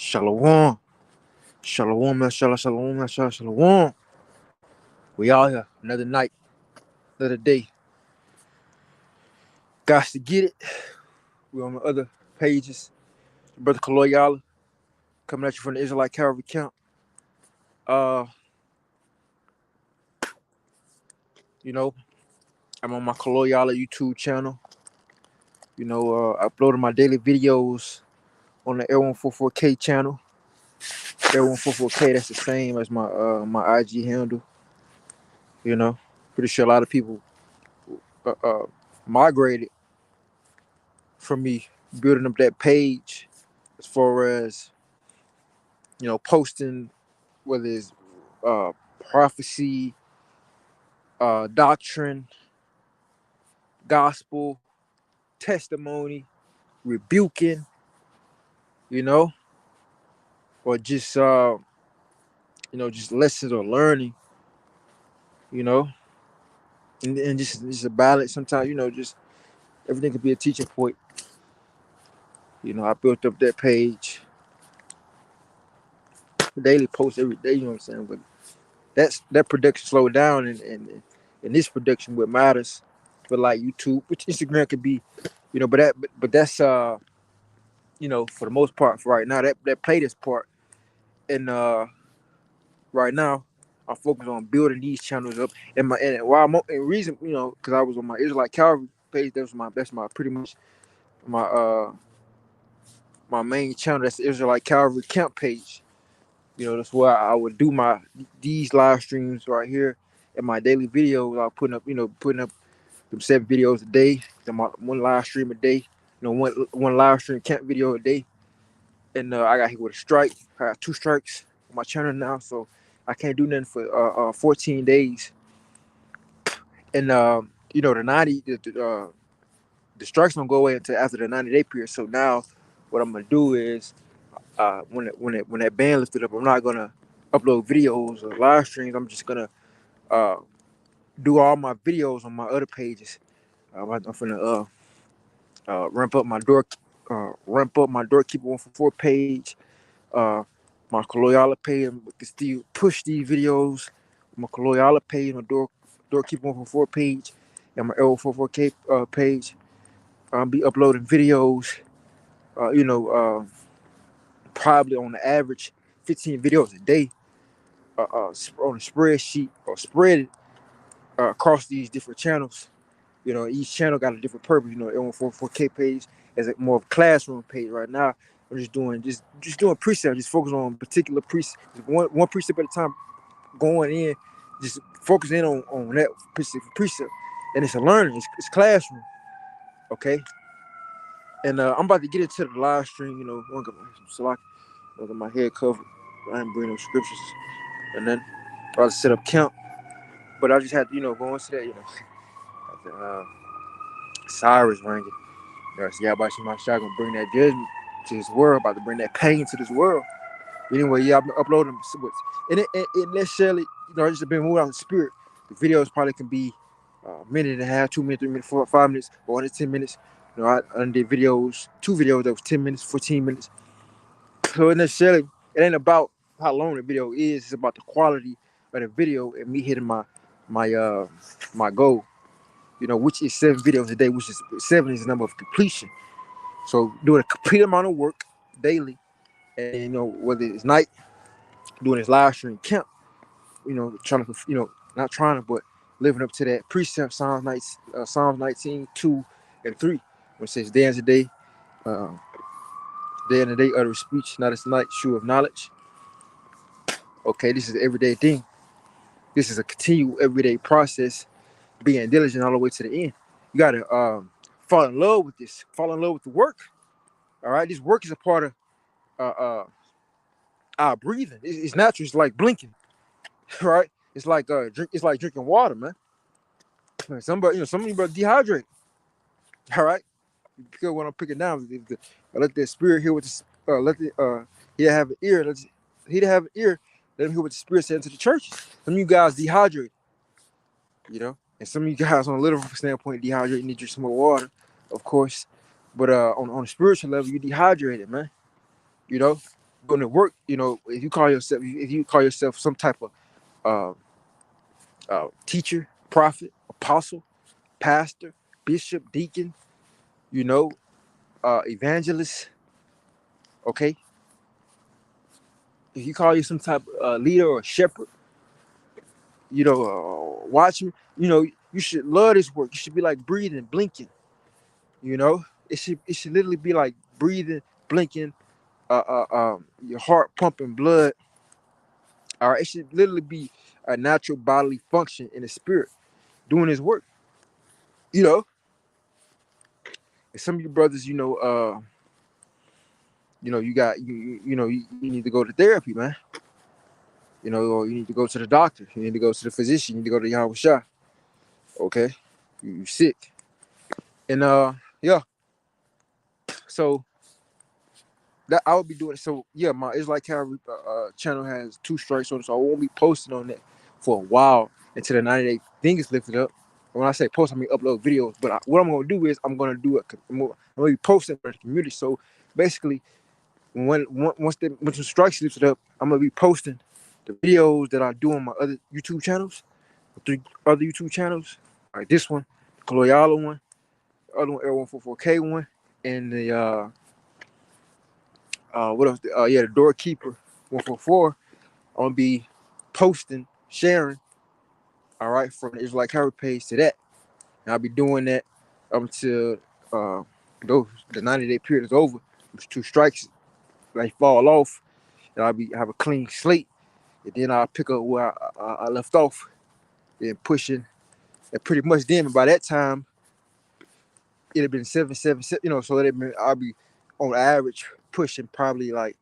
Shalom. Shalom, shalom, shalom. We all here. Another night, another day. Got to get it. We on the other pages. Brother Kaloyala coming at you from the Israelite Calvary camp. Uh, you know, I'm on my Kaloyala YouTube channel. Uploading my daily videos on the L144K channel. L144K, that's the same as my IG handle. Pretty sure a lot of people migrated from me building up that page as far as posting whether it's uh prophecy, doctrine, gospel, testimony, rebuking, you know, or just just lessons or learning, you know, and just a balance. Sometimes, just everything could be a teaching point. I built up that page, daily post every day, you know what I'm saying? But that production slowed down and this production what matters for like YouTube, which Instagram could be, but that's for the most part for right now, that play this part. And right now I focus on building these channels up. And while and reason, because I was on my Israelite Calvary page, that's my pretty much my my main channel. That's the Israelite Calvary camp page. That's where I would do these live streams right here and my daily videos. I putting up them 7 videos a day, one live stream a day, one live stream camp video a day. And I got hit with a strike. I got 2 strikes on my channel now, so I can't do nothing for 14 days. And the strikes don't go away until after the 90-day period. So now, what I'm gonna do is, when that ban lifted up, I'm not gonna upload videos or live streams. I'm just gonna do all my videos on my other pages. I'm gonna ramp up my doorkeeper 144 page. My Kaloyala page, and we can still push these videos. My Kaloyala page, my doorkeeper 144 page, and my L44K page. I'll be uploading videos. Probably on the average 15 videos a day on a spreadsheet or spread it across these different channels. Each channel got a different purpose. L144K page is more of a classroom page right now. I'm just doing precepts, just focus on particular precepts, one precept at a time, going in, just focusing in on that precept. And it's a learning, it's classroom, okay? And I'm about to get into the live stream, so I got my head covered. I didn't bring no scriptures. And then I was set up camp, but I just had to, go into that, Cyrus ringing. So y'all my shot gonna bring that judgment to this world, about to bring that pain to this world. Anyway, yeah, I've been uploading, and it necessarily, I just been moved out of the spirit. The videos probably can be a minute and a half, 2 minutes, 3 minutes, 4 or 5 minutes, or under 10 minutes. I did videos, 2 videos that was 10 minutes, 14 minutes. So it ain't about how long the video is. It's about the quality of the video and me hitting my goal. Which is 7 videos a day, which is 7 is the number of completion. So doing a complete amount of work daily, and whether it's night, doing this live stream camp, trying to, not trying to, but living up to that precept, Psalms 19, 2 and 3, when it says day and a day, utter speech, not as night, shoe of knowledge. Okay, this is an everyday thing. This is a continual everyday process, being diligent all the way to the end. You gotta fall in love with this, fall in love with the work. All right, this work is a part of our breathing. It's natural. It's like blinking, right? It's like It's like drinking water, man. Somebody, some of you dehydrate. All right, because when I'm picking down, I let that spirit hear what he have an ear. He to have an ear. Let him hear what the spirit said to the churches. Some of you guys dehydrate, and some of you guys on a literal standpoint dehydrate, need to drink some more water, of course. But on a spiritual level, you dehydrated, man. doing the work. You know, if you call yourself some type of uh, teacher, prophet, apostle, pastor, bishop, deacon, you know, evangelist. Okay, if you call you some type of leader or shepherd, you know, watchman, you know, you should love this work. You should be like breathing, blinking. You know, it should literally be like breathing, blinking, your heart pumping blood. All right, it should literally be a natural bodily function in the spirit doing his work. You know, and some of you brothers, you know, you need to go to therapy, man. You know, or you need to go to the doctor. You need to go to the physician. You need to go to Yahweh Shah. Okay, you sick, and yeah. So that I would be doing. So yeah, my Israelite Calvary channel has 2 strikes on it, so I won't be posting on that for a while until the 90-day thing is lifted up. And when I say post, I mean upload videos. But what I'm gonna do is I'm gonna do it. I'm gonna be posting for the community. So basically, once the strikes lifted up, I'm gonna be posting the videos that I do on my other YouTube channels, 3 other YouTube channels, like this one, the Kaloyala one, the other one, L144K one, and the what else? Yeah, the Doorkeeper 144. I'm gonna be posting, sharing, all right, from the Israelite Calvary page to that, and I'll be doing that up until uh, the 90-day period is over. There's 2 strikes, they fall off, and I'll be have a clean slate, and then I'll pick up where I left off, then pushing, and pretty much then by that time it'd have been 777, you know, so I'll be on average pushing probably like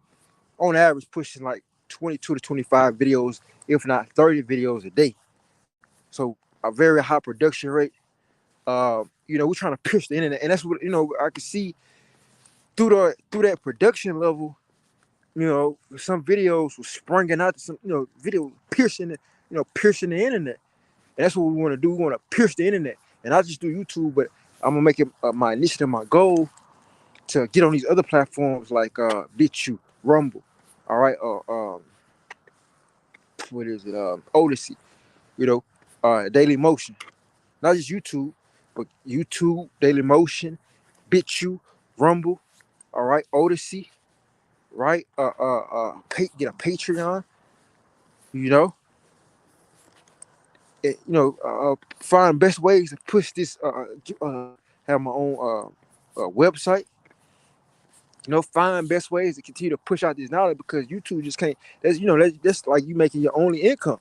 on average pushing like 22 to 25 videos, if not 30 videos a day. So a very high production rate. You know, we're trying to push the internet, and that's what I can see through that production level. You know, some videos were springing out, some video piercing it, piercing the internet, and that's what we want to do. We want to pierce the internet, and I just do YouTube, but I'm gonna make it my initiative, my goal to get on these other platforms like BitChute, Rumble, all right, what is it, Odyssey, Daily Motion, not just YouTube, but YouTube, Daily Motion, BitChute, Rumble, all right, Odyssey, right, get a Patreon, you know, find best ways to push this, have my own website. Find best ways to continue to push out this knowledge because YouTube just can't. That's like you making your only income.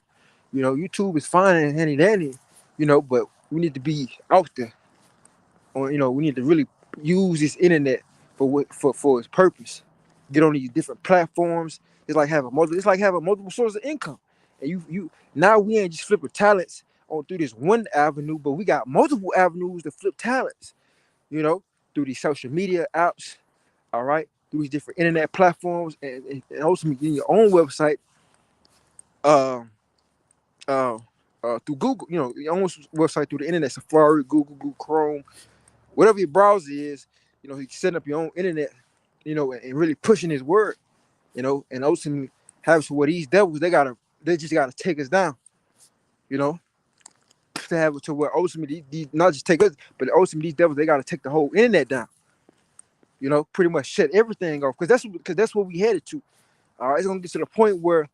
YouTube is fine and handy dandy, but we need to be out there. Or we need to really use this internet for its purpose. Get on these different platforms. It's like having multiple sources of income. And you now we ain't just flipping talents on through this one avenue, but we got multiple avenues to flip talents. Through these social media apps, all right, through these different internet platforms, and also getting your own website, uh, uh, through Google, your own website through the internet, Safari, Google Chrome, whatever your browser is, you can set up your own internet, and really pushing His word, and ultimately have to where these devils they just gotta take us down, you know, to have it to where ultimately these not just take us, but ultimately these devils they gotta take the whole internet down. Pretty much shut everything off because that's what we headed to. All right, it's gonna get to the point where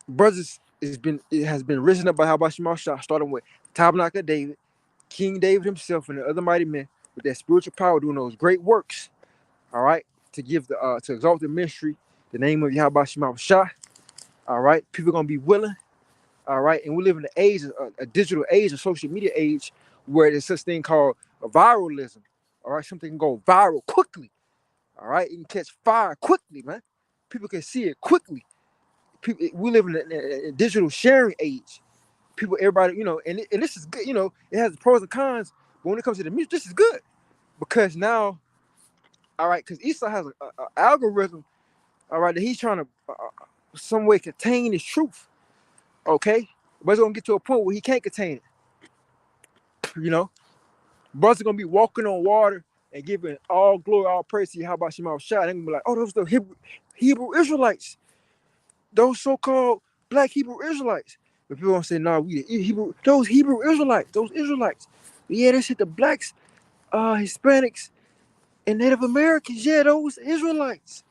brothers it has been risen up by Habashim Shah, starting with Tabernacle of David, King David himself, and the other mighty men with that spiritual power doing those great works. All right, to give to exalt the ministry, the name of Yahweh Shah. All right, people are gonna be willing. All right, and we live in the age, a digital age, a social media age, where there's such thing called a viralism. All right, something can go viral quickly. All right, you can catch fire quickly, man. People can see it quickly. We live in a digital sharing age. Everybody, and this is good. It has pros and cons, but when it comes to the music, this is good because now, all right, because Esau has an algorithm, all right, that he's trying to some way contain his truth, okay, but it's gonna get to a point where he can't contain it. Brothers are gonna be walking on water and giving all glory, all praise to Yahweh Shema Shai. They're gonna be like, oh, those the Hebrew Israelites, those so-called black Hebrew Israelites. But people gonna say, no, we the Hebrew, those Hebrew Israelites, those Israelites. But yeah, they said the blacks, Hispanics, and Native Americans. Yeah, those Israelites.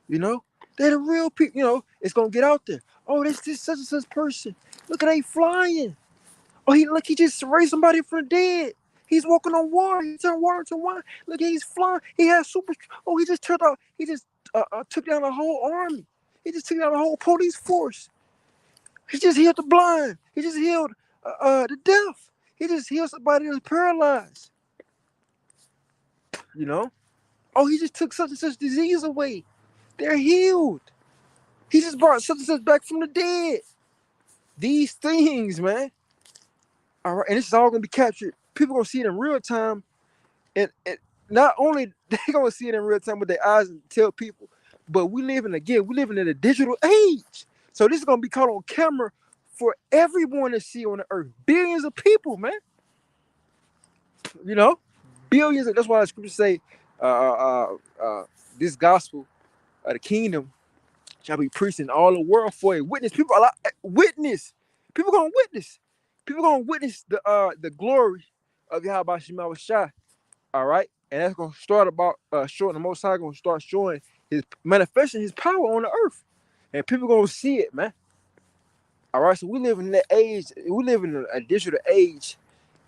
You know, they're the real people. You know, it's gonna get out there. Oh, this such and such person. Look at they flying. Oh, he just raised somebody from the dead. He's walking on water. He turned water into wine. Look, he's flying. He has super. Oh, he just turned out. He just took down a whole army. He just took down a whole police force. He just healed the blind. He just healed the deaf. He just healed somebody that was paralyzed. You know. Oh, he just took such and such disease away. They're healed. He just brought such and such back from the dead. These things, man. All right, and this is all gonna be captured. People gonna see it in real time, and not only they gonna see it in real time with their eyes and tell people, but we living in a digital age. So this is gonna be caught on camera for everyone to see on the earth. Billions of people, man. You know, billions. That's why the scriptures say, this gospel of the kingdom shall be preached in all the world for a witness. People are like witness. People gonna witness. People gonna witness the glory of Yahweh Shema Shai. All right, and that's gonna start about showing the Most High gonna start showing his manifesting his power on the earth, and people gonna see it, man. All right, so we live in that age. We live in a digital age,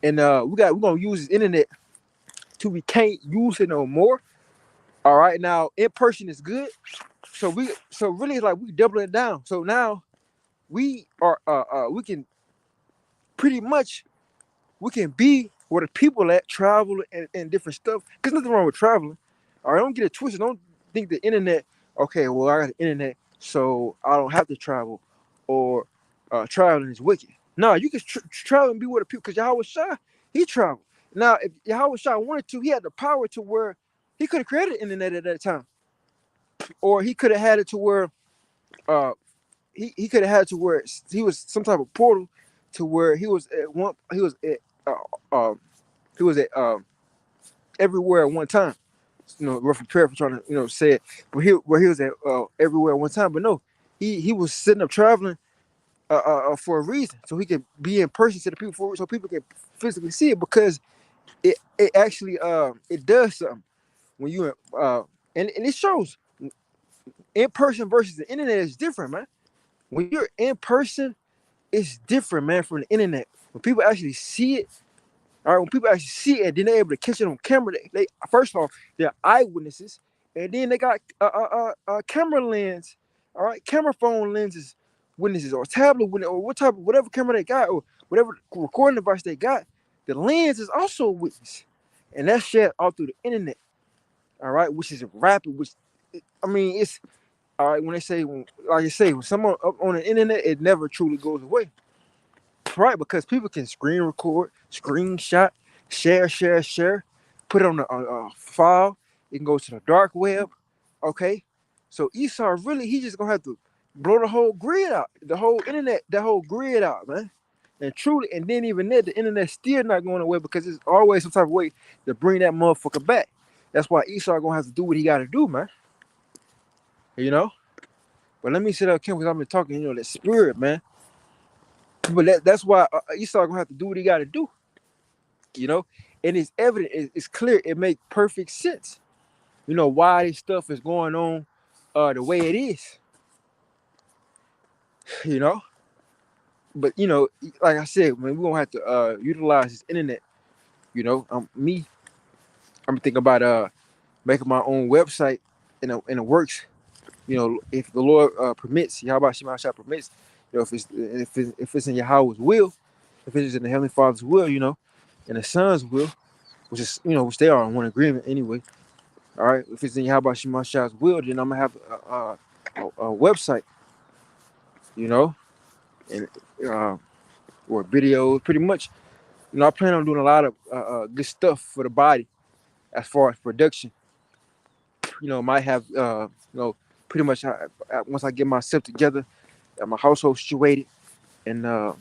and we're gonna use this internet till we can't use it no more. All right, now in person is good. So really it's like we doubling it down. So now we are we can pretty much we can be where the people at travel and different stuff. Cause nothing wrong with traveling. All right, don't get it twisted. Don't think the internet. Okay, well I got the internet, so I don't have to travel, or traveling is wicked. No, you can travel and be where the people. Cause Yahweh Shai, he traveled. Now, if Yahweh Shai wanted to, he had the power to where he could have created the internet at that time, or he could have had it to where uh he could have had to where he was some type of portal to where he was at one he was at everywhere at one time. You know, roughly prayer for trying to say it, but he was at everywhere at one time. But no, he was sitting up traveling for a reason, so he could be in person to the people, so people can physically see it, because it actually it does something when you and it shows in person versus the internet is different, man. When you're in person, it's different, man, from the internet. When people actually see it, all right, when people actually see it, then they're able to catch it on camera. They first of all, they're eyewitnesses, and then they got camera lens, all right, camera phone lenses, witnesses, or tablet witness, or whatever camera they got, or whatever recording device they got. The lens is also a witness, and that's shared all through the internet, all right, which is rapid. Which I mean, it's all right when they say, like I say, when someone up on the internet, it never truly goes away. Right, because people can screen record, screenshot, share, put it on a file. It can go to the dark web. Okay, so Esau really, he just gonna have to blow the whole grid out, the whole internet, that whole grid out, man. And truly, and then even then, the internet's still not going away, because it's always some type of way to bring that motherfucker back. That's why Esau gonna have to do what he got to do, man. You know. But let me sit up, Kim, because I've been talking, that spirit, man. But that's why Esau gonna have to do what he got to do, and it's evident, it's clear, it makes perfect sense, why this stuff is going on the way it is, you know. But like I said, man, we're gonna have to utilize this internet. I'm thinking about making my own website in the works. If the Lord permits, Yahweh Shema Shah permits, if it's in Yahweh's will, if it's in the Heavenly Father's will, and the Son's will, which they are in one agreement anyway. All right, if it's in Yahweh Shema Shah's will, then I'm gonna have a website, and or videos, pretty much. I plan on doing a lot of good stuff for the body as far as production. Might have pretty much once I get myself together, my household situated, and uh,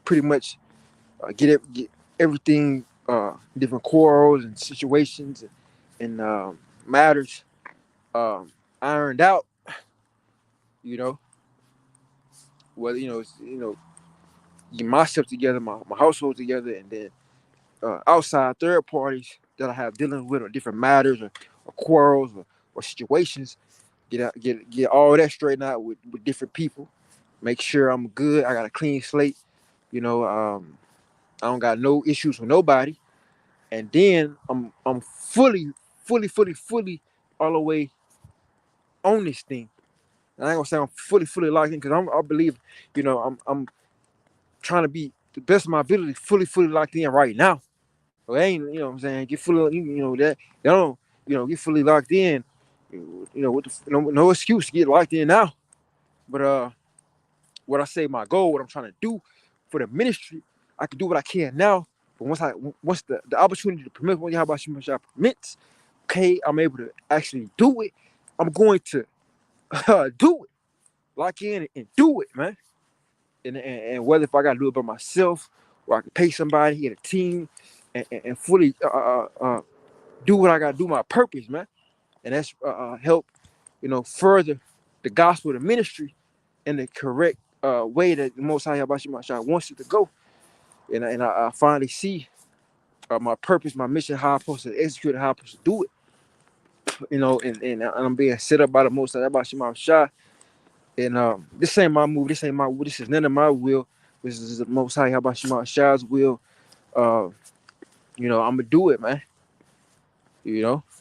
pretty much get everything different quarrels and situations and matters ironed out, you know, whether get myself together, my household together, and then outside third parties that I have dealing with on different matters or quarrels or situations, get all that straightened out with different people. Make sure I'm good. I got a clean slate. I don't got no issues with nobody. And then I'm fully all the way on this thing. And I ain't gonna say I'm fully locked in because I believe, I'm trying to be the best of my ability, fully locked in right now. So I ain't, what I'm saying, get fully, that they don't, get fully locked in. With no excuse to get locked in now. But what I say my goal, what I'm trying to do for the ministry, I can do what I can now. But once the opportunity to permit, how about you permits, okay, I'm able to actually do it. I'm going to do it, lock in and do it, man. And whether if I got to do it by myself or I can pay somebody, get a team, and fully do what I got to do, my purpose, man. And that's help, further the gospel, the ministry, in the correct way that the Most High Yahweh wants it to go. And I finally see my purpose, my mission, how I'm supposed to execute it, how I'm supposed to do it. And I'm being set up by the Most High Yahweh. And this ain't my move. This ain't my will. This is none of my will. This is the Most High Yahweh's will. Uh, I'm gonna do it, man.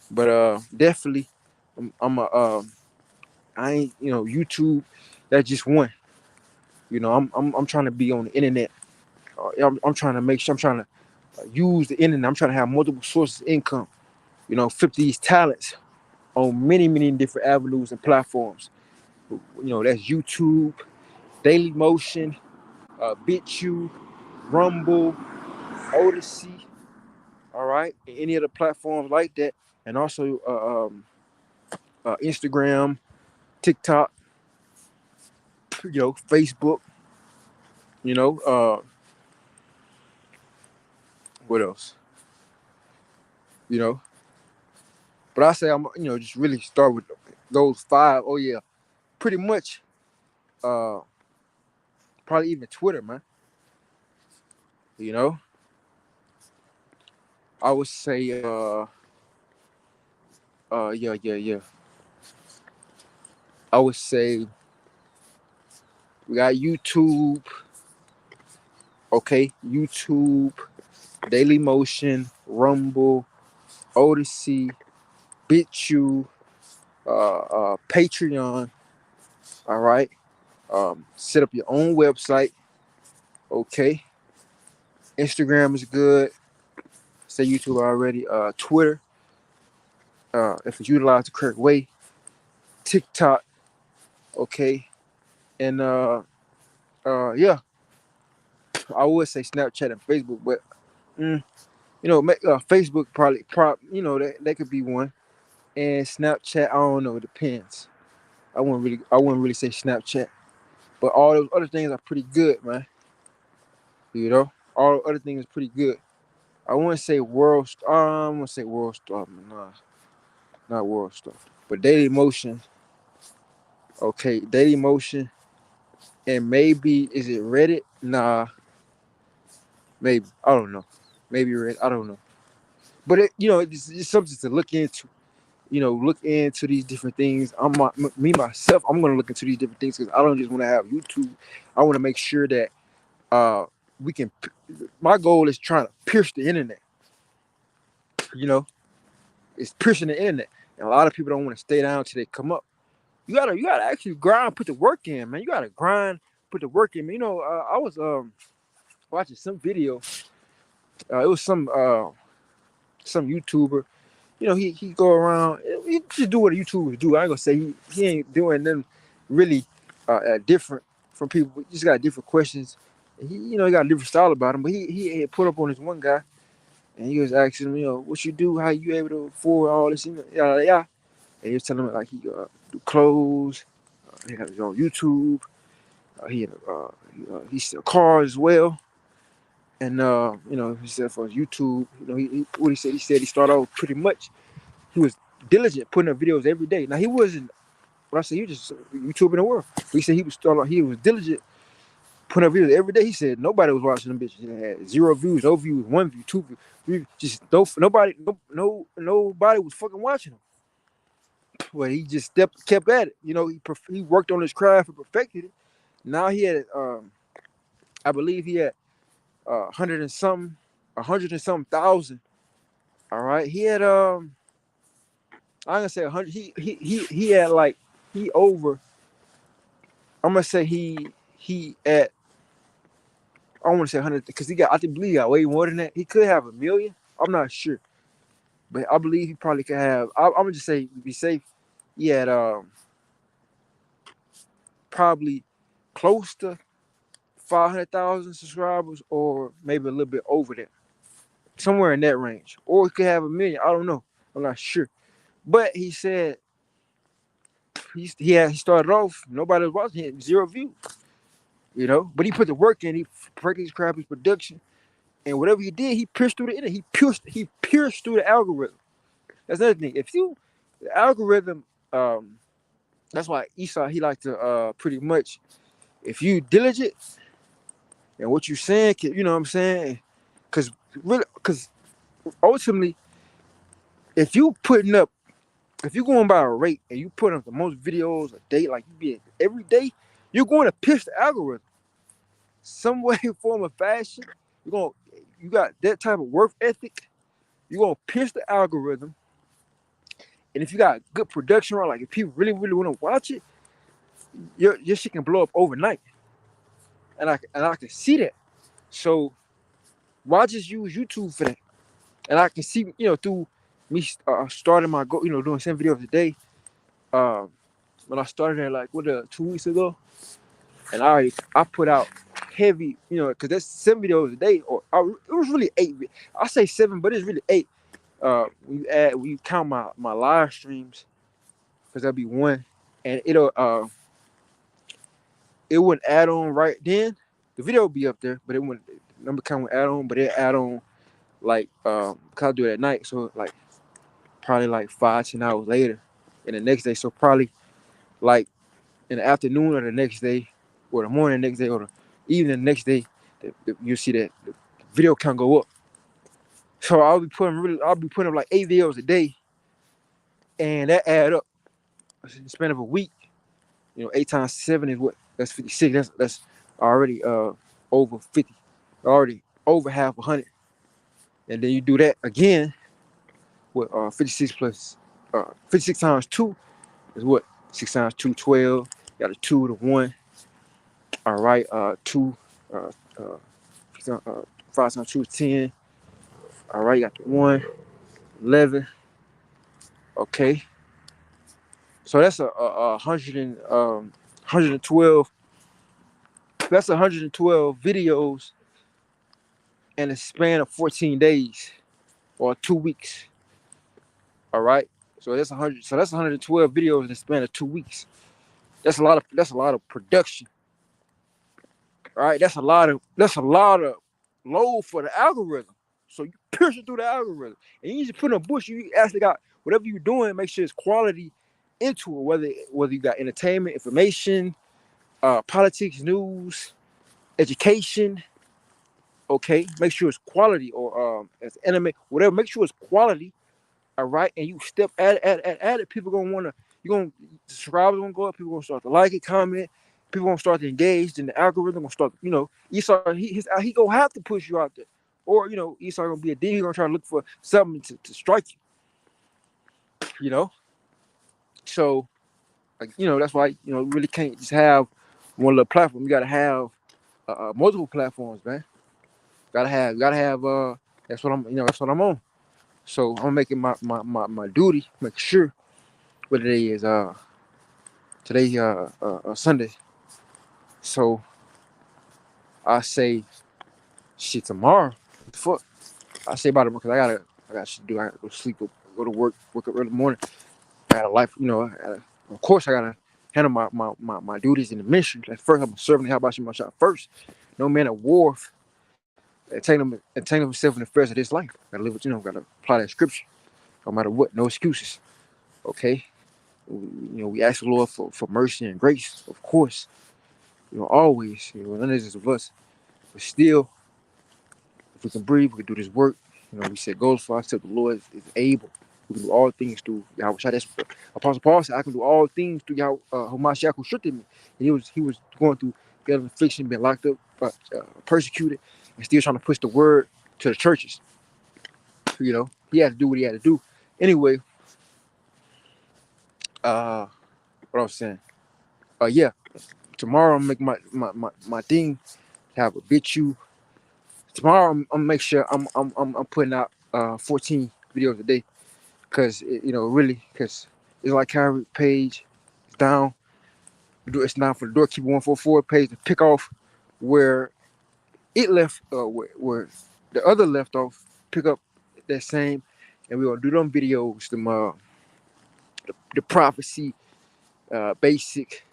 But definitely, I'm a. I ain't, YouTube. That's just one. I'm trying to be on the internet. I'm trying to make sure I'm trying to use the internet. I'm trying to have multiple sources of income. Flip these talents on many different avenues and platforms. That's YouTube, Daily Motion, BitChute, Rumble, Odyssey. All right, and any other platforms like that, and also Instagram, TikTok, Facebook. You know, uh, what else? You know, but I say I'm just really start with those five. Oh yeah, pretty much. Uh, Probably even Twitter, man. You know, I would say yeah. I would say we got YouTube. Okay, YouTube, Daily Motion, Rumble, Odyssey, BitChute, Patreon. All right. Set up your own website. Okay. Instagram is good. Say YouTube already. Twitter, if it's utilized the correct way. TikTok. Okay. And yeah, I would say Snapchat and Facebook, but mm, Facebook probably, that could be one. And Snapchat, I don't know. It depends. I wouldn't really say Snapchat, but all those other things are pretty good, man. All the other things are pretty good. I wouldn't say world. I wouldn't say world star. Nah, not world star. But Daily Motion. Okay, Daily Motion, and maybe is it Reddit? Nah, maybe I don't know. Maybe Reddit. I don't know. But it's something to look into. Look into these different things. Me myself. I'm gonna look into these different things because I don't just want to have YouTube. I want to make sure that we can. My goal is trying to pierce the internet. You know, it's piercing the internet, and a lot of people don't want to stay down till they come up. You gotta actually grind, put the work in, man. You gotta grind, put the work in. I was watching some video. It was some YouTuber. He go around. He just do what YouTubers do. I ain't gonna say he ain't doing nothing really different from people. He just got different questions. And he got a different style about him. But he had put up on this one guy, and he was asking him, what you do, how you able to afford all this, yeah. And he was telling him like he do clothes. He has his own YouTube. He sell cars as well. And you know, he said for his YouTube, you know, what he said he started off pretty much. He was diligent putting up videos every day. Now he wasn't. When I say he was just YouTube in the world, he said he was diligent putting up videos every day. He said nobody was watching them bitches. He had 0 views, no views, 1 view, 2 views, 3, just nobody was fucking watching him. But he just kept at it. You know, he worked on his craft and perfected it. Now he had, I believe he had 100 and some thousand. All right, he had I'm gonna say 100. He had like he over. I'm gonna say he at. I don't want to say 100 because I believe he got way more than that. He could have 1 million. I'm not sure, but I believe he probably could have. I'm gonna just say be safe. He had probably close to 500,000 subscribers, or maybe a little bit over that, somewhere in that range, or he could have 1 million. I don't know. I'm not sure, but he said he started off. Nobody was watching. He had 0 views. You know, but he put the work in. He practiced his craft, his production, and whatever he did, he pierced through the internet. He pierced through the algorithm. That's another thing. If you the algorithm, that's why Esau he like to pretty much, if you diligent and what you saying, you know what I'm saying, because ultimately, if you putting up, if you going by a rate and you putting up the most videos a day, like you be every day, you're going to pierce the algorithm some way, form, or fashion. You got that type of work ethic. You're gonna pierce the algorithm, and if you got good production, or like if people really, really want to watch it, your shit can blow up overnight. And I can see that. So why just use YouTube for that? And I can see, you know, through me starting my go, you know, doing 7 videos a day. Um, when I started there, like 2 weeks ago, and I put out heavy, you know, because that's 7 videos a day, it was really 8. I say 7, but it's really 8. When you count my live streams, because that'll be 1, and it wouldn't add on right then. The video would be up there, but it wouldn't number count would add on, but it add on like cause I do it at night, so like probably like 5-10 hours later, and the next day, so probably like in the afternoon or the next day, or the morning the next day, or the evening the next day, you'll see that the video count go up. So I'll be putting up like 8 videos a day, and that add up in the span of a week. You know, 8 times 7 is what? That's 56. That's already over 50. Already over half 100. And then you do that again with 56 plus 56 times 2 is what? 6 times 2, 12. You got a 2 to 1. All right, 2 uh, uh, 5 times 2 is 10. All right, you got the 1, 11. Okay. So that's a 112. That's 112 videos in a span of 14 days or 2 weeks. All right. So that's 100. So that's 112 videos in the span of 2 weeks. That's a lot of production. All right. That's a lot of load for the algorithm. So you piercing through the algorithm, and you just put in a bush. You actually got whatever you're doing. Make sure it's quality into it. Whether you got entertainment, information, politics, news, education. Okay, make sure it's quality, or as anime, whatever. Make sure it's quality. All right, and you step at it. People gonna wanna the subscribers gonna go up. People gonna start to like it, comment. People gonna start to engage. Then the algorithm gonna start. You know, Esau he gonna have to push you out there, or you know, Esau gonna be a demon. He gonna try to look for something to strike you. You know, so like, you know, that's why you know really can't just have one little platform. You gotta have multiple platforms, man. Gotta have. That's what I'm on. So I'm making my duty, make sure what today is Sunday. So I say shit tomorrow. What the fuck? I say about it because I got shit to do. I gotta go sleep, go to work up early in the morning. I got a life, you know. Of course, I gotta handle my duties in the ministry. Like first, I'm serving the How about you my shop first. No man of war entangle himself in the affairs of this life. Gotta live with, gotta apply that scripture, no matter what, no excuses. Okay, we ask the Lord for mercy and grace, of course. Always. None of this is of us, but still, if we can breathe, we can do this work. We said goals for ourselves. The Lord is able. We can do all things through Yahweh. That's what Apostle Paul said. I can do all things through Yahweh, Hamashiach who strengthened me. And he was going through getting affliction, being locked up, persecuted, and still trying to push the word to the churches. He had to do what he had to do. Anyway, what I was saying. Yeah, tomorrow I'm making my thing. Have a bit you. Tomorrow I'm gonna make sure I'm putting out 14 videos a day, because really, because it's like Kyrie page is down. It's down for the Doorkeeper 144 page to pick off where it left, where the other left off. Pick up that same, and we're gonna do them videos, the prophecy, basic.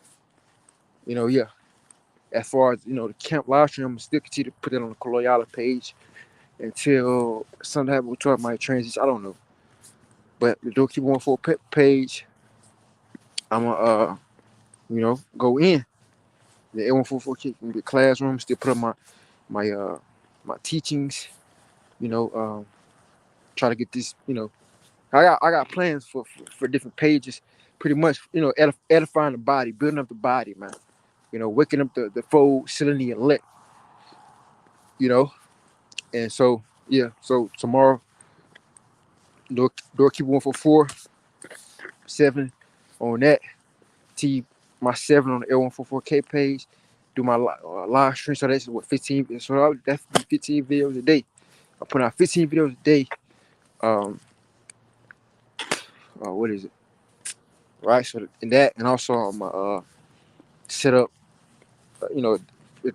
Yeah. As far as the camp live stream, I'm still continue to put it on the Koloyala page until something happens with my transition. I don't know, but the Doorkeeper 144 page, I'm gonna go in the A144 kick in the classroom. Still put up my teachings. Try to get this. I got plans for different pages. Pretty much, edifying the body, building up the body, man. Waking up the fold, sealing the elect. And so yeah. So tomorrow, Doorkeeper 144 7 on that. My 7 on the L144K page. Do my live stream. So that's what 15. So that's 15 videos a day. I put out 15 videos a day. What is it? Right. So in that, and also on my set up, the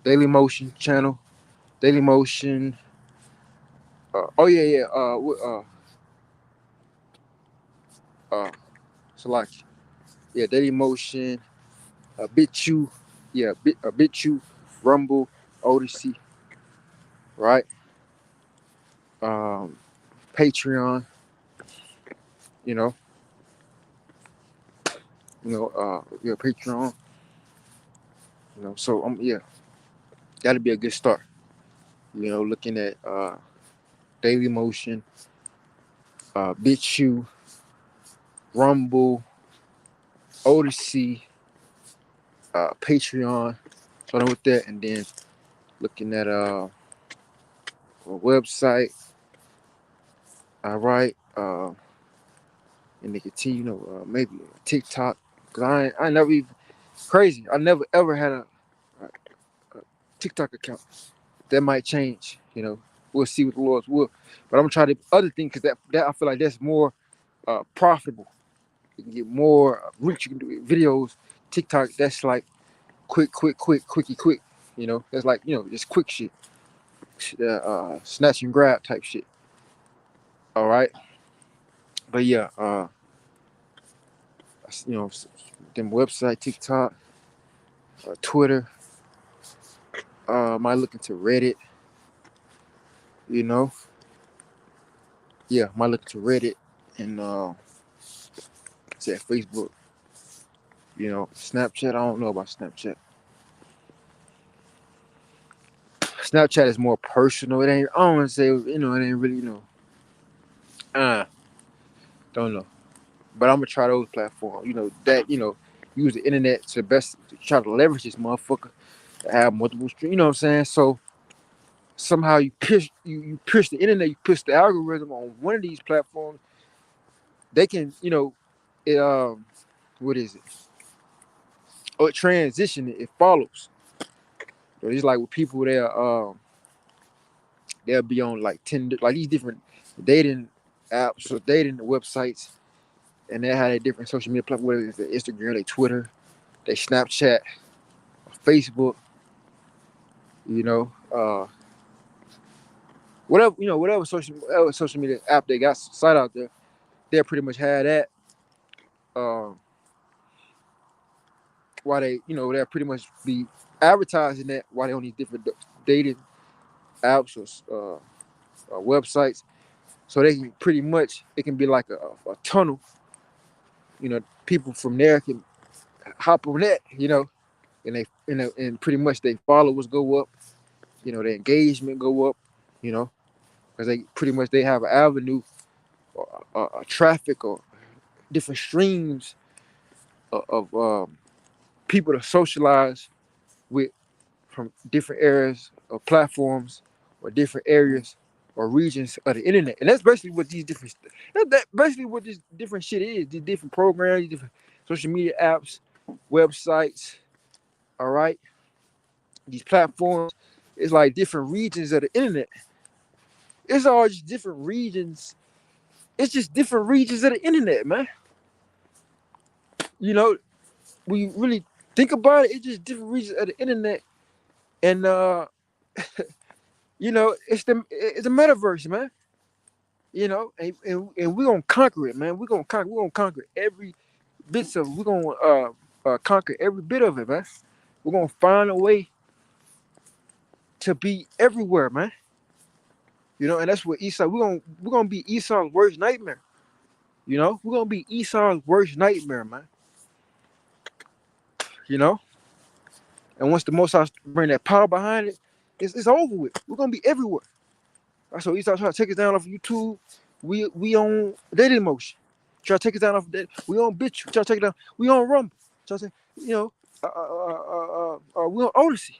Daily Motion channel. Daily Motion. Oh yeah, yeah. So like, yeah, Daily Motion. BitChute. Yeah, BitChute, Rumble, Odyssey. Right. Patreon. You know. Yeah, Patreon. So yeah, that'd be a good start. Looking at Daily Motion, BitChute, Rumble, Odyssey, Patreon. Starting with that, and then looking at a website. All right, and they continue, maybe TikTok. Cause I never even crazy. I never ever had a TikTok account. That might change. We'll see what the Lord's will. But I'm gonna try the other thing, because that I feel like that's more profitable. You can get more reach. You can do videos. TikTok, that's like quickie quick. That's like just quick shit, snatch and grab type shit. All right, but yeah, them website, TikTok, Twitter. Might look into Reddit. Might look into Reddit and say Facebook. Snapchat. I don't know about Snapchat. Snapchat is more personal. It ain't. I don't want to say. It ain't really. Don't know. But I'm gonna try those platforms. That. Use the internet to the best to try to leverage this motherfucker to have multiple streams. You know what I'm saying? So somehow you push the internet, you push the algorithm on one of these platforms. They can. It what is it? Or it transition. It follows. So it's like with people they'll be on like Tinder, like these different dating apps or dating websites, and they have their different social media platforms, whether it's their Instagram, their Twitter, their Snapchat, Facebook, whatever social media app they got site out there, they'll pretty much have that. Why they'll pretty much be advertising that while they on these different dating apps or websites, so they can pretty much it can be like a tunnel. People from there can hop on that. And they and pretty much they followers go up. Their engagement go up. You know, because they pretty much they have an avenue or traffic or different streams of people to socialize with from different areas or platforms or different areas or regions of the internet. And that's basically what these different that basically what this different shit is. These different programs, these different social media apps, websites, all right, these platforms. It's like different regions of the internet. It's all just different regions. It's just different regions of the internet, man. You know, when you really think about it, it's just different regions of the internet. And it's the metaverse, man. And we're gonna conquer it, man. We're gonna conquer every bits of we're gonna conquer every bit of it, man. We're gonna find a way to be everywhere, man. And that's what Esau we're gonna be Esau's worst nightmare. We're gonna be Esau's worst nightmare, man. You know, and once the Most High bring that power behind it, it's over with. We're gonna be everywhere. So Esau try to take us down off YouTube. We on Daily Motion. Try to take us down off that. We on Bitch. Try to take it down. We on Rumble. Try to say, we on Odyssey,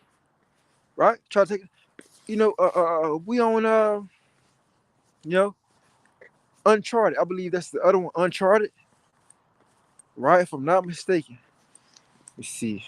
right? Try to take, we on you know, Uncharted. I believe that's the other one, Uncharted, right? If I'm not mistaken. Let's see.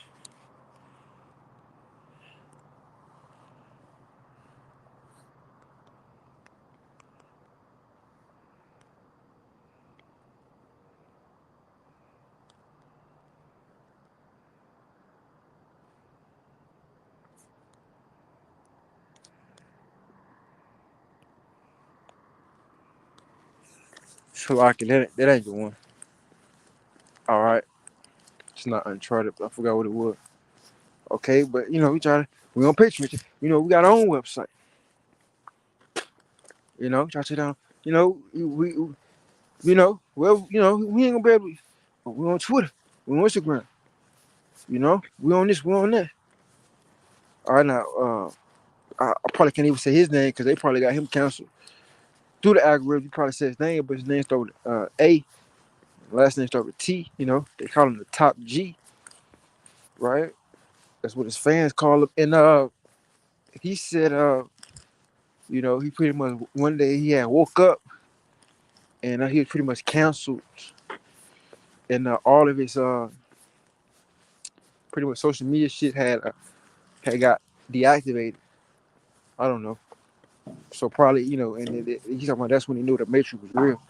So like that ain't the one. All right, it's not Uncharted. But I forgot what it was. Okay, but we on Patreon. We got our own website. Try to sit down. We ain't gonna be able. We on Twitter. We on Instagram. We on this. We on that. All right now. I probably can't even say his name because they probably got him canceled through the algorithm. You probably say his name, but his name started with A. Last name started with T. They call him the Top G, right? That's what his fans call him. And he said, he pretty much one day he had woke up and he was pretty much canceled, and all of his pretty much social media shit had got deactivated. I don't know. So probably and he's talking about that's when he knew the Matrix was real.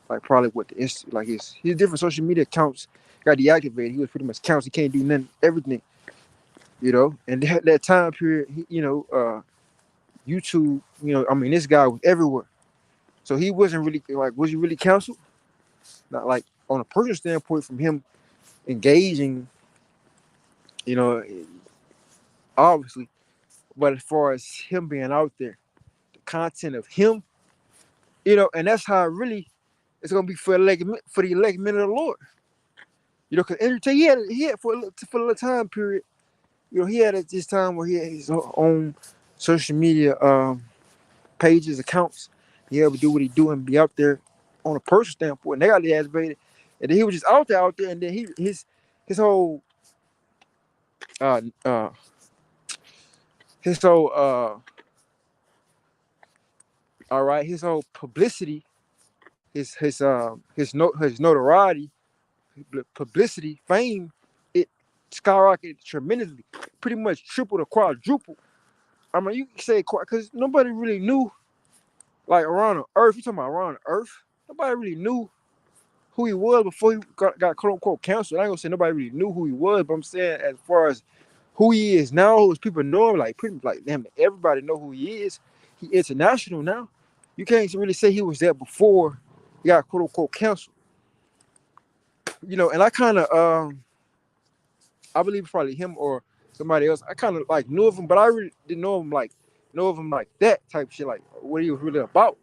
Like probably what like his different social media accounts got deactivated. He was pretty much counts. He can't do nothing, everything. And that time period, YouTube. I mean, this guy was everywhere. So he wasn't really like, was he really canceled? Not like on a personal standpoint from him engaging, you know, obviously. But as far as him being out there, the content of him, and that's how really it's gonna be for the elect men of the Lord. Because every time he had for a little time period, he had at this time where he had his own social media pages, accounts. He able to do what he do and be out there on a personal standpoint. And they got deactivated, and then he was just out there, and then his whole uh uh his whole all right, his whole publicity, his notoriety, publicity, fame, it skyrocketed tremendously, pretty much tripled or quadrupled. I mean, you can say because nobody really knew, like around the earth. You talking about around the earth? Nobody really knew who he was before he got quote unquote canceled. I ain't gonna say nobody really knew who he was, but I'm saying as far as who he is now, as people know him, like pretty like damn, everybody know who he is. He international now. You can't really say he was there before he got quote unquote canceled. And I kind of I believe it's probably him or somebody else. I kind of like knew of him, but I really didn't know him like know of him like that type shit, like what he was really about.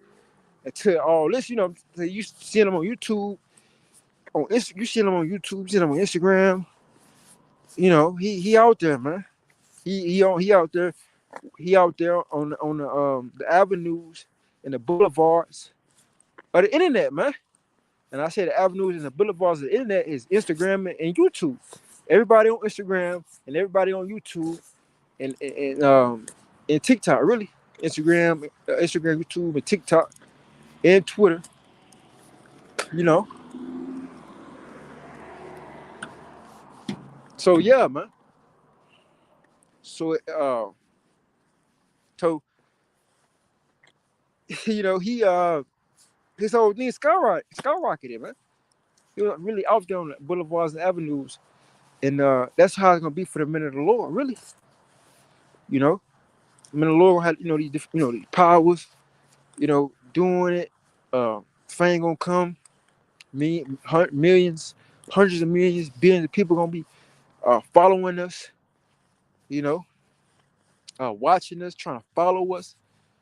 Until all this, you see him on YouTube, you see him on YouTube, you see him on Instagram. He out there, man. He out there. He out there on the avenues and the boulevards of the internet, man. And I say the avenues and the boulevards of the internet is Instagram and YouTube. Everybody on Instagram and everybody on YouTube and TikTok, really. Instagram, YouTube, and TikTok, and Twitter. You know. So yeah, man. So so he his whole thing skyrocketed, man. He was really out there on the boulevards and avenues, and that's how it's gonna be for the men of the Lord, really. You know, the men of the Lord had these different, these powers, doing it. Fame gonna come, millions, hundreds of millions, billions of people gonna be following us, you know, watching us, trying to follow us.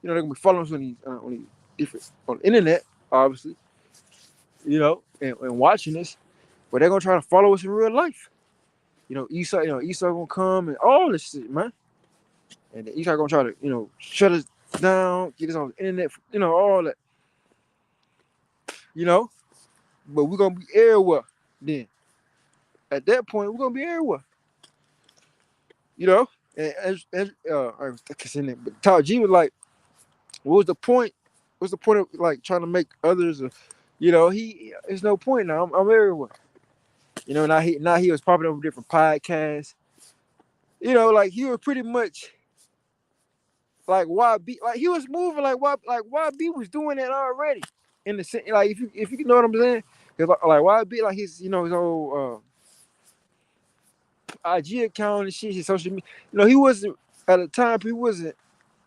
They're gonna be following us on these different on the internet, obviously, and watching us, but they're gonna try to follow us in real life. Esau gonna come and all this shit, man. And Esau gonna try to, shut us down, get us on the internet, all that, you know. But we're gonna be everywhere then. At that point, we're gonna be everywhere, you know. And but Top G was like, what was the point? What's the point of like trying to make others, there's no point now. I'm everywhere. Now he was popping up with different podcasts. Like he was pretty much like YB, like he was moving like YB was doing it already. In the sense, like if you know what I'm saying, because like YB, like his whole IG account and shit, his social media. He wasn't at the time. He wasn't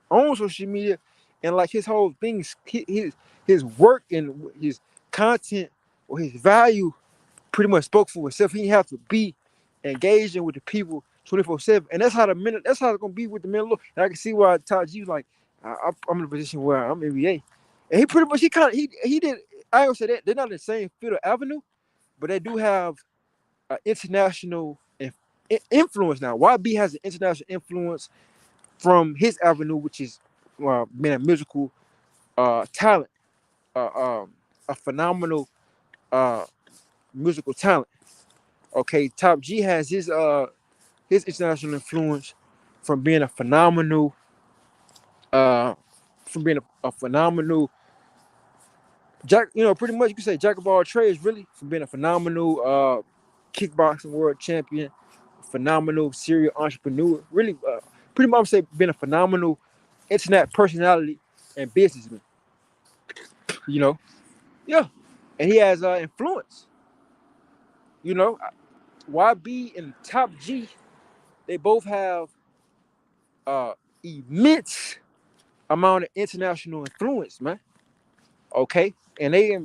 on social media, and like his whole things, his work and his content or his value pretty much spoke for itself. He didn't have to be engaging with the people 24/7, and that's how it's gonna be with the men. And I can see why Todd G was like, I'm in a position where I'm NBA, and he pretty much he did. I don't say that they're not in the same field of avenue, but they do have international influence now. YB has an international influence from his avenue, which is being a musical talent, a phenomenal uh, musical talent. Okay, Top G has his international influence from being a phenomenal, uh, a phenomenal jack. Pretty much you can say jack of all trades, really, from being a phenomenal kickboxing world champion, phenomenal serial entrepreneur. Really, pretty much say being a phenomenal internet personality and businessman. You know, yeah, and he has influence. You know, YB and Top G, they both have uh immense amount of international influence, man. Okay, and they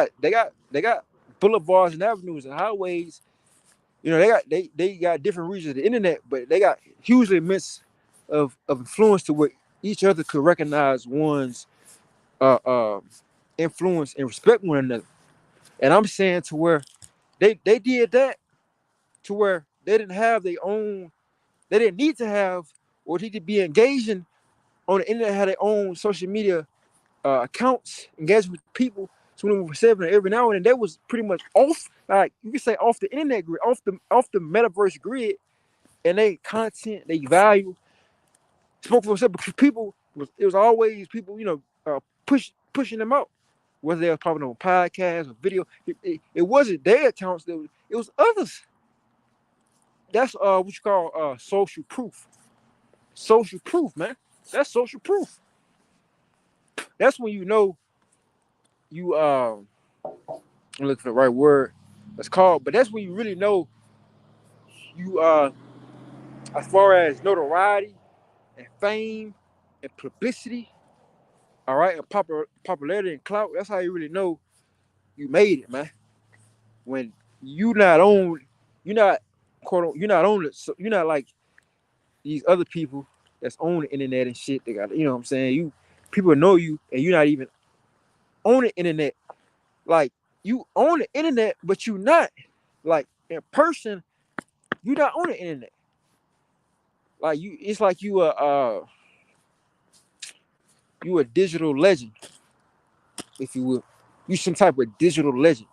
got boulevards and avenues and highways. They got different regions of the internet, but they got hugely immense of influence to where each other could recognize one's uh, uh influence and respect one another. And I'm saying to where they did that to where they didn't have their own, they didn't need to have or need to be engaging on the internet, had their own social media accounts, engaging with people 24/7. Every now and then, they was pretty much off, like you could say, off the internet grid, off the metaverse grid, and they content, they value spoke for themselves because it was always people, pushing them out. Whether they were popping on podcasts or video, it wasn't their accounts. It was others. That's what you call social proof. Social proof, man. That's social proof. That's when you I'm looking for the right word that's called, but that's when you really know you as far as notoriety and fame and publicity, all right, and popularity and clout. That's how you really know you made it, man. When you not on, you're not quote, you're not on it, so you're not like these other people. that's on the internet and shit. They got, you know what I'm saying? People know you and you're not even on the internet. Like you on the internet, but you not. Like in person, you not on the internet. Like it's like you a digital legend, if you will. You some type of digital legend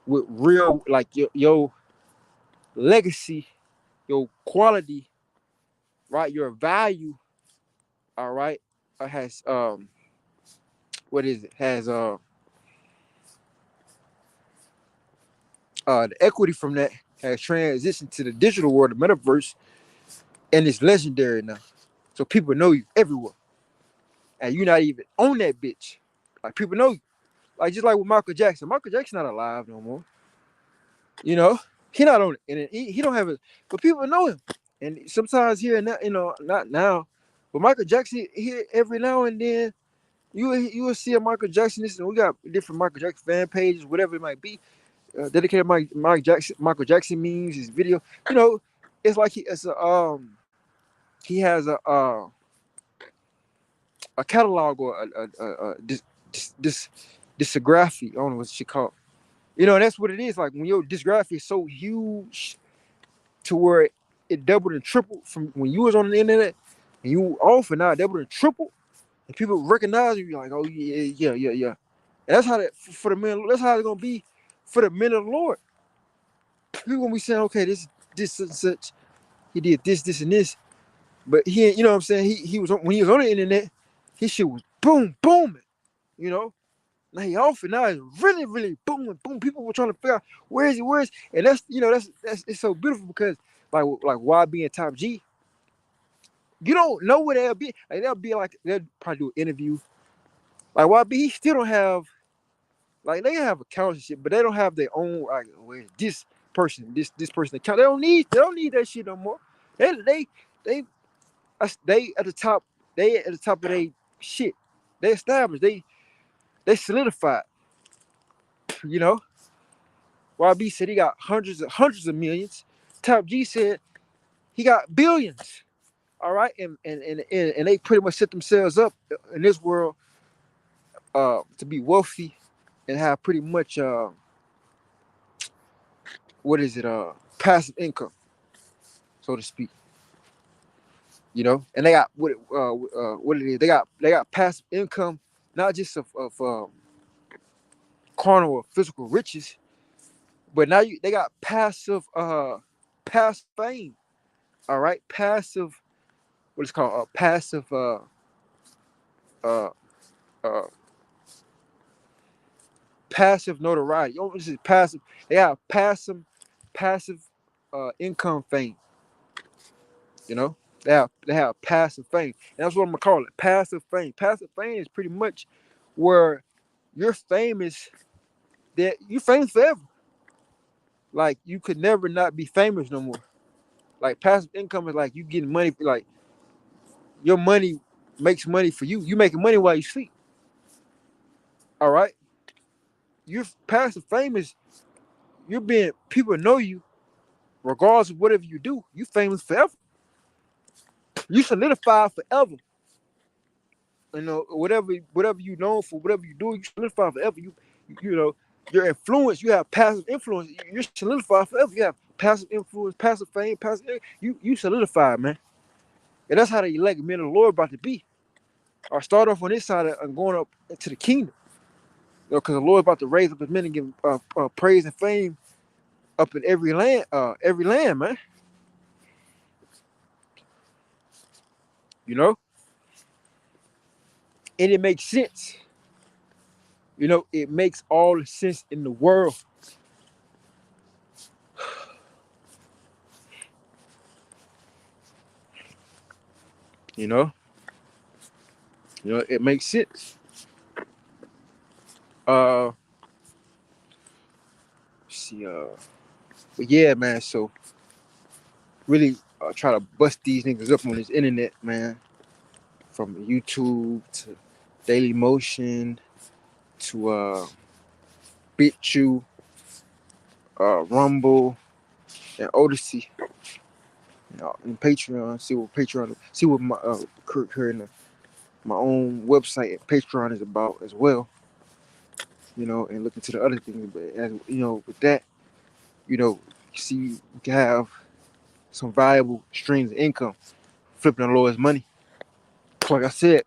with real like your legacy, your quality, right? Your value, all right, has what is it? Has the equity from that has transitioned to the digital world, the metaverse, and it's legendary now. So people know you everywhere, and you're not even on that bitch. Like people know you. Like just like with Michael Jackson. Michael Jackson not alive no more. You know, he not on it, and he don't have it, but people know him. And sometimes here and now, not now, but Michael Jackson here every now and then you will see a Michael Jackson. Listen, we got different Michael Jackson fan pages, whatever it might be, dedicated Michael Jackson memes, his video. You know, it's like he has a catalog or this discography. I don't know what she called. You know, and that's what it is. Like when your discography is so huge to where it doubled and tripled from when you was on the internet and you off and now it doubled and tripled and people recognize you, you're like, oh yeah. And that's how that for the men, that's how it's gonna be for the men of the Lord. People gonna be saying, okay, this and such, he did this and this. But he, you know what I'm saying? He was when he was on the internet, his shit was booming, you know. Now he off and now it's really boom. People were trying to figure out where is, and that's that's it's so beautiful because like YB and Top G, you don't know where they'll be. Like they'll probably do an interview. Like YB, he still don't have like they have accounts and shit, but they don't have their own like where this person account. They don't need that shit no more. They they at the top. They at the top of their shit. They established. They solidified. You know. YB said he got hundreds of millions. Top G said he got billions. All right, and they pretty much set themselves up in this world to be wealthy and have pretty much what is it passive income, so to speak. You know, and they got what it is. They got passive income, not just of carnal or physical riches, but now they got passive fame. All right, passive what is called passive uh uh passive notoriety. You know, this is passive. They have passive income fame. You know, they have passive fame. And that's what I'm gonna call it. Passive fame. Passive fame is pretty much where you're famous. That you famous forever. Like you could never not be famous no more. Like passive income is like you getting money. Like your money makes money for you. You making money while you sleep. All right. You're passive famous. You're being people know you regardless of whatever you do. You famous forever. You solidify forever. You know, whatever you know for, whatever you do, you solidify forever. You know, your influence, you have passive influence. You're solidified forever. You have passive influence, passive fame, passive. You solidify, man. And that's how the elect men of the Lord about to be. Or start off on this side and going up into the kingdom. You know, because the Lord about to raise up his men and give praise and fame up in every land, man. You know, and it makes sense. You know, it makes all the sense in the world. You know, it makes sense. Uh, see, but yeah, man. So really try to bust these niggas up on this internet, man. From YouTube to Daily Motion to BitChute, Rumble, and Odyssey. And Patreon, see what my my own website and Patreon is about as well. And look into the other things. But as with that, you see, you can have some valuable streams of income flipping the Lord's money. Like I said,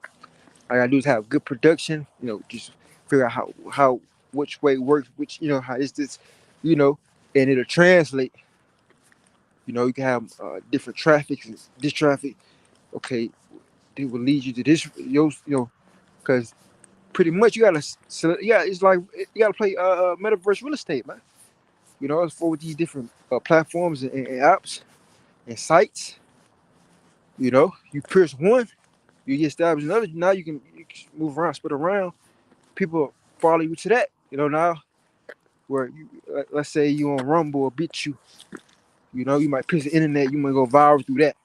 all I gotta do is have good production. Just figure out how which way it works, which how is this, and it'll translate. You can have different traffic. This traffic, okay, it will lead you to this. Because pretty much you gotta, yeah, it's like you gotta play metaverse real estate, man. It's for these different platforms and apps and sites. You pierce one, you get established another. Now you can move around, spit around. People follow you to that. Now where let's say you on Rumble or BitChute, you might pierce the internet, you might go viral through that.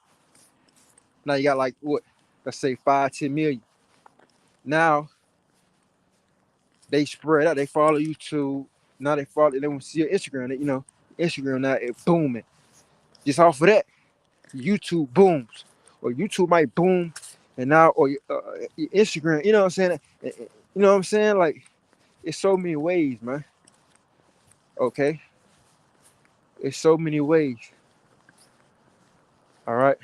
Now you got like what, let's say 5-10 million. Now they spread out. They follow you to now they follow. They want to see your Instagram. Instagram now it booming. Just off of that, YouTube booms, or YouTube might boom, and now or your Instagram. You know what I'm saying? You know what I'm saying? Like it's so many ways, man. Okay, it's so many ways. All right.